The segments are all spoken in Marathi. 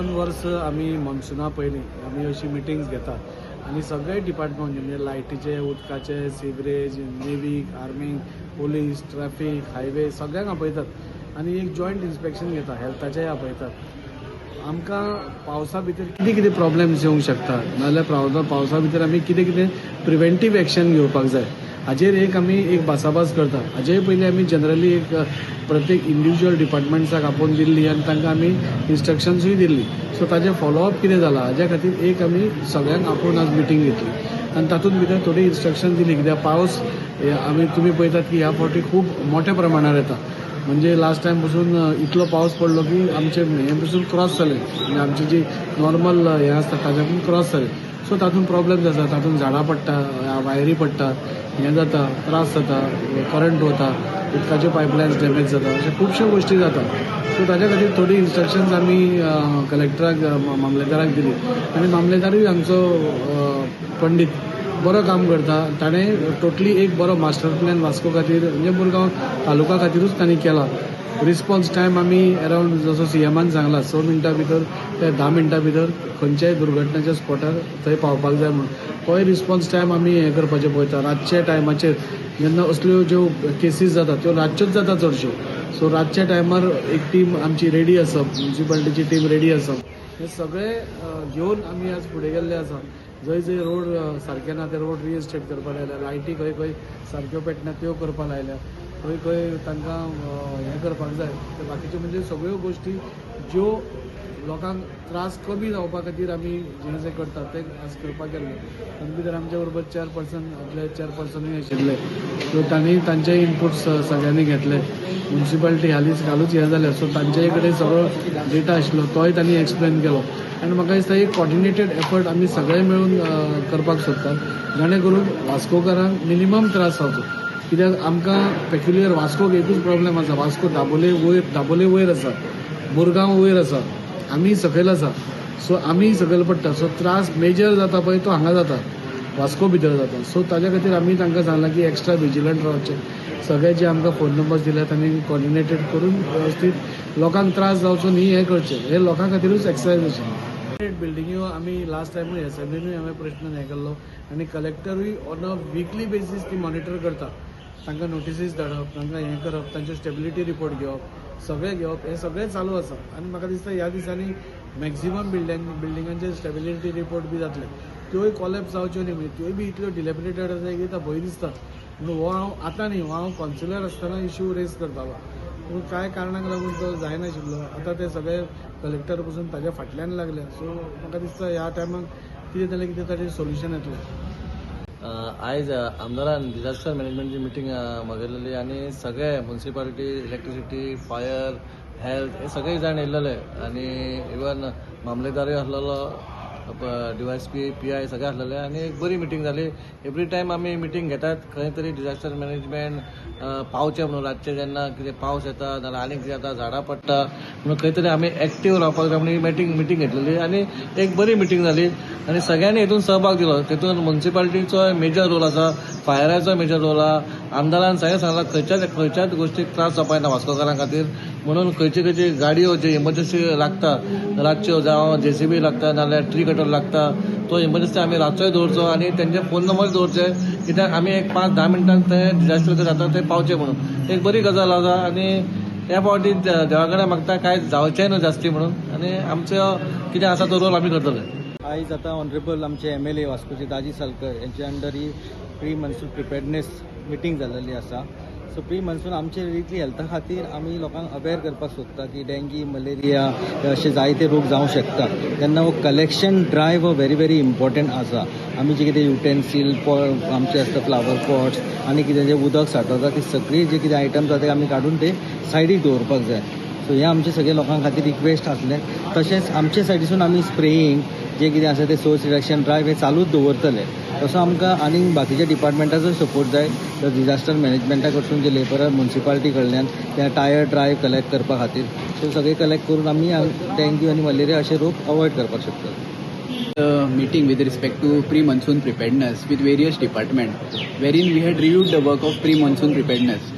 वर्स आमी मॉन्सुना पयलीं आमी अशी मिटिंग्स घेतात आणि सगळे डिपार्टमेंट म्हणजे लायटीचे, उदकाचे, सिवरेज, नेवीक, आर्मीक, पोलीस, ट्रॅफिक, हायवे सगळ्यांक आपयतात आणि एक जॉयंट इन्स्पेक्शन घेता, हेल्थाचेय आपयतात। आमकां पावसा भितर कितें कितें प्रॉब्लेम्स येवंक शकता नाजाल्यार पावसा भितर आमी कितें कितें प्रिव्हेंटीव एक्शन घेवपाक जाय हाजेर एक आमी एक भासाभास करता। हाजे पयलीं आमी जनरली एक प्रत्येक इंडिव्हिज्युअल डिपार्टमेंट्साक आपोवन दिल्ली आनी तांकां आमी इन्स्ट्रक्शन्सूय दिल्ली। सो ताजें फॉलोअप कितें जालां हाज्या खातीर एक आमी सगळ्यांक आपोवन आज मिटींग घेतली आनी तातूंत भितर थोडी इन्स्ट्रक्शन दिली कित्याक पावस आमी तुमी पळयतात की ह्या फावटी खूब मोठ्या प्रमाणार येता। म्हणजे लास्ट टायम पासून इतलो पावस पडलो की आमचे हे पासून क्रॉस जाले म्हणजे आमची जी नॉर्मल हें आसता ताच्याकून क्रॉस जाले। सो तातूंत प्रॉब्लेम जाता, तातूंत झाडां पडटा, वायरी पडटा, हें जाता, त्रास जाता, करंट वता, उदकाच्यो पायपलायन्स डॅमेज जाता, अशा खुबश्यो गोश्टी जाता। सो ताच्या खातीर थोडी इन्स्ट्रक्शन्स आमी कलेक्टराक मामलेदाराक दिली आनी मामलेदारूय हांगचो पंडीत बरो काम करता। ताणें टोटली एक बरो मास्टर प्लॅन वास्को खातीर म्हणजे मुरगांव तालुका खातीरूच तांणी केला। रिस्पॉन्स टायम आमी अरावंड जसो सीएमान सांगला 6 मिनटां भितर ते 10 मिनटां भितर खंयच्याय दुर्घटनेच्या स्पॉटार थंय पावपाक जाय म्हणून तोय रिस्पॉन्स टायम आमी हें करपाचें पळयता। रातचे टायमाचेर जेन्ना असल्यो ज्यो केसीस जाता त्यो रातच्योच जाता चडश्यो। सो रातच्या टायमार एक टीम आमची रेडी आसप, म्युन्सिपालिटीची टीम रेडी आसप, हे सगळे घेवन आमी आज फुडें गेल्ले आसा। जंय जंय रोड सारके ना ते रोड रिएस्टेट करपाक लायल्या, लायटी खंय खंय सारक्यो पेटना त्यो करपाक लायल्या, खंय खंय तांकां हें करपाक जाय ते बाकीच्यो म्हणजे सगळ्यो गोश्टी ज्यो लोकांक त्रास कमी जावपा खातीर आमी जें जें करतात तें आज करपाक गेल्ले। तातूंत भितर आमचे बरोबर चेअरपर्सनूय आशिल्ले, सो तांणी तांचे इनपुट्स सगळ्यांनी घेतले। म्युन्सिपालिटी हालींच घालूच हें जालें सो तांचे कडेन सगळो डेटा आशिल्लो तोय तांणी एक्सप्लेन केलो आनी म्हाका दिसता एक कॉर्डिनेटेड एफर्ट आमी सगळे मेळून करपाक सोदतात जेणे करून वास्कोकारांक मिनिमम त्रास जावचो। कित्याक आमकां पेक्युलियर वास्कोक एकूच प्रॉब्लेम आसा, वास्को दाबोले वयर आसा, मुरगांव वयर आसा, आमी सकयल आसा, सो आमी सकयल पडटा। सो त्रास मेजर जाता पळय तो हांगा जाता, वास्को भितर जाता। सो ताच्या खातीर आमी तांकां सांगलां की एक्स्ट्रा विजिलंट रावचें। सगळे जे आमकां फोन नंबर्स दिल्यात आनी कॉर्डिनेटेड करून वेवस्थीत लोकांक त्रास जावचो न्ही हें करचें, हे लोकां खातीरूच एक्सरसायज आशिल्ली। बिल्डिंग्यो आमी लास्ट टायमूय एसेंब्लीनूय हांवें प्रश्न हें केल्लो आनी कलेक्टरूय ऑन अ विकली बेसीस ती मॉनिटर करता। तांकां नोटिसीस धाडप, तांकां हें करप, तांचो स्टेबिलिटी रिपोर्ट घेवप, सगळें घेवप, हें सगळें चालू आसा। आनी म्हाका दिसता ह्या दिसांनी मॅक्झिमम बिल्डिंगांचे स्टेबिलिटी रिपोर्ट बी जातले, त्योय कॉलेप्स जावच्यो न्ही म्हणजे त्योय बी इतल्यो डिलेपिडेटेड आसा की तो भंय दिसता। म्हणून हो हांव आतां न्ही, हो हांव कॉन्सिलर आसतना इश्यू रेज करतालो, पूण कांय कारणाक लागून तो जायनाशिल्लो। आतां ते सगळे कलेक्टर पसून ताच्या फाटल्यान लागले, सो म्हाका दिसता ह्या टायमाक कितें जालें कितें ताचें सोल्युशन येतलें। आयज आमदारान डिजास्टर मॅनेजमेंटची मिटींग मागयलेली आनी सगळे म्युन्सिपालिटी, इलेक्ट्रिसिटी, फायर, हेल्थ हे सगळे जाण येयलेले आनी इवन मामलेदारूय आसलेलो, DYSP, PI सगळे आसलेले आनी एक बरी मिटींग जाली। एवरी टायम आमी मिटींग घेतात खंय तरी डिजास्टर मॅनेजमेंट पावचें म्हणून, रातचे जेन्ना कितें पावस येता नाल्यार आनीक कितें जाता, झाडां पडटा म्हणून खंय तरी आमी एक्टीव रावपाक जाय म्हणून मिटींग घेतलेली आनी एक बरी मिटींग जाली आनी सगळ्यांनी हितून सहभाग दिलो। तितून म्युन्सिपालिटीचो मेजर रोल आसा, फायराचो मेजर रोल आसा। आमदारान सांगलां खंयच्याच गोश्टीक त्रास जावपाक ना वास्कोकारां खातीर म्हणून खंयची गाडयो ज्यो इमर्जन्सी लागता रातच्यो जावं JCB लागता नाल्यार ट्री कटर लागता तो इमर्जन्सी आमी रातचोय दवरचो आनी तेंचे फोन नंबर दवरचे कित्याक आमी एक 5-10 मिनटांक ते डिजास्टर जाता थंय पावचे म्हणून एक बरी गजाल आसा। आनी ह्या फावटी देवा कडेन मागता काय जावचें न्हू जास्ती म्हणून आनी आमचो कितें आसा तो रोल आमी करतले। आयज आतां ऑनरेबल आमचे MLA वास्कोचे दाजी सालकर यांच्या अंडर ही प्री मन्सून प्रिपेर्डनेस मिटींग जाल्ली आसा। सो प्री मन्सून आमचे रिली हेल्था खातीर आमी लोकांक अवेअर करपाक सोदता की डेंगी, मलेरिया अशे जायते रोग जावंक शकता तेन्ना हो कलेक्शन ड्रायव हो व्हेरी इम्पॉर्टंट आसा। आमी जे कितें युटेन्सील आमचे आसता फ्लावर पॉट्स आनी कितें जे उदक साठवता ती सगळी जे कितें आयटम्स आसा ते आमी काडून ते सायडीक दवरपाक जाय। सो हे आमचे सगळे लोकां खातीर रिक्वेस्ट आसलें। तशेंच आमचे सायडीसून आमी स्प्रेईंग जे कितें आसा ते सोर्स रिडक्शन ड्रायव हे चालूच दवरतले। तसो आमकां आनीक बाकीच्या डिपार्टमेंटाचो सपोर्ट जाय, तर डिजास्टर मॅनेजमेंटा कडसून जे लेबरर म्युन्सिपालिटी कडल्यान ते टायर ड्रायव कलेक्ट करपा खातीर सो सगळे कलेक्ट करून आमी डेंग्यू आनी मलेरिया अशे रोग अवॉयड करपाक शकतात। Meeting with respect to pre-monsoon preparedness with various departments, wherein we had reviewed the work of pre-monsoon preparedness.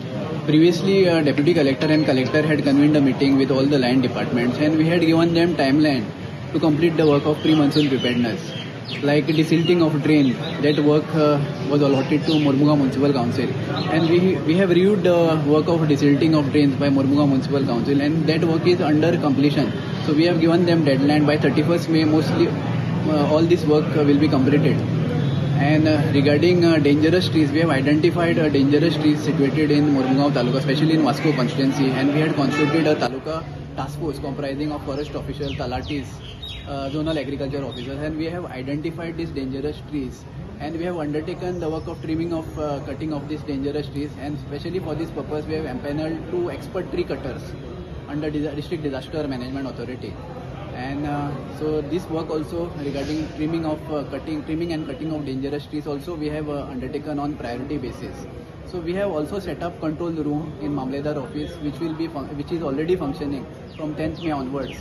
Previously, Deputy Collector and Collector had convened a meeting with all the land departments and we had given them timeline to complete the work of pre-monsoon preparedness. Like desilting of drain, that work was allotted to Mormugao Municipal Council, and we have reviewed the work of desilting of drains by Mormugao Municipal Council, and that work is under completion. So we have given them deadline by 31st May. Mostly all this work will be completed. And regarding dangerous trees, we have identified dangerous trees situated in Mormugao Taluka, especially in Vasco constituency, and we had constituted a Taluka task force comprising of forest officials, talatis, zonal agriculture officers, and we have identified these dangerous trees, and we have undertaken the work of trimming of cutting of these dangerous trees, and especially for this purpose we have empaneled 2 expert tree cutters under District Disaster Management Authority. And so this work also regarding trimming and cutting of dangerous trees also we have undertaken on priority basis. So we have also set up control room in Mamledar office which is already functioning from 10th May onwards.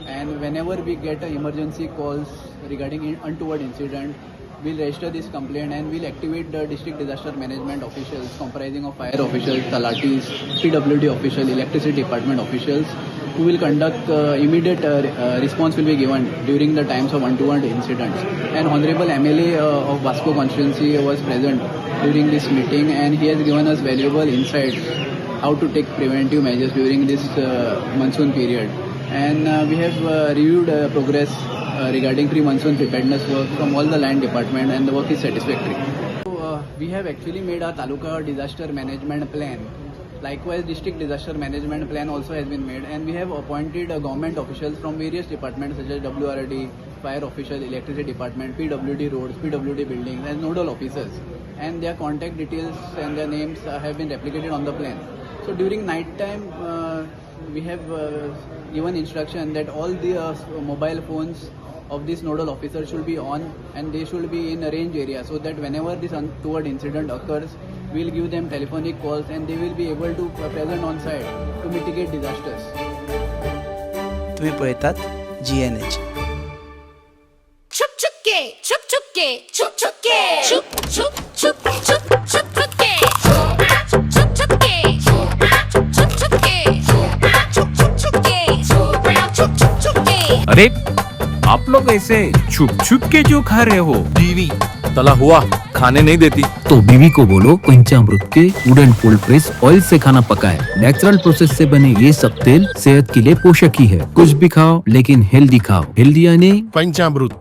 And whenever we get emergency calls regarding untoward incident, we'll register this complaint and we'll activate the district disaster management officials comprising of fire officials, talatis, PWD officials, electricity department officials, who will conduct immediate response will be given during the times of untoward incidents. And Honorable MLA of Vasco constituency was present during this meeting, and he has given us valuable insights how to take preventive measures during this monsoon period. And we have reviewed progress regarding pre-monsoon preparedness work from all the land department, and the work is satisfactory. So, we have actually made a Taluka disaster management plan. Likewise, district disaster management plan also has been made, and we have appointed government officials from various departments such as WRD, fire officials, electricity department, PWD roads, PWD buildings as nodal officers, and their contact details and their names have been replicated on the plan. So during night time, we have given instruction that all the mobile phones of this nodal officer should be on, and they should be in a range area, so that whenever this untoward incident occurs, we'll give them telephonic calls and they will be able to present on site to mitigate disasters. तुम्ही पळतात GNH. 춥춥게 춥춥게 춥춥게 춥춥춥 춥춥게 춥춥게 춥춥게 अरे आप लोग ऐसे छुप छुप के जो खा रहे हो? बीवी तला हुआ खाने नहीं देती तो बीवी को बोलो पंचामृत के वुडन कोल्ड प्रेस ऑयल से खाना पकाए। नेचुरल प्रोसेस से बने ये सब तेल सेहत के लिए पोषक ही है। कुछ भी खाओ लेकिन हेल्दी खाओ। हेल्दी यानी पंचामृत।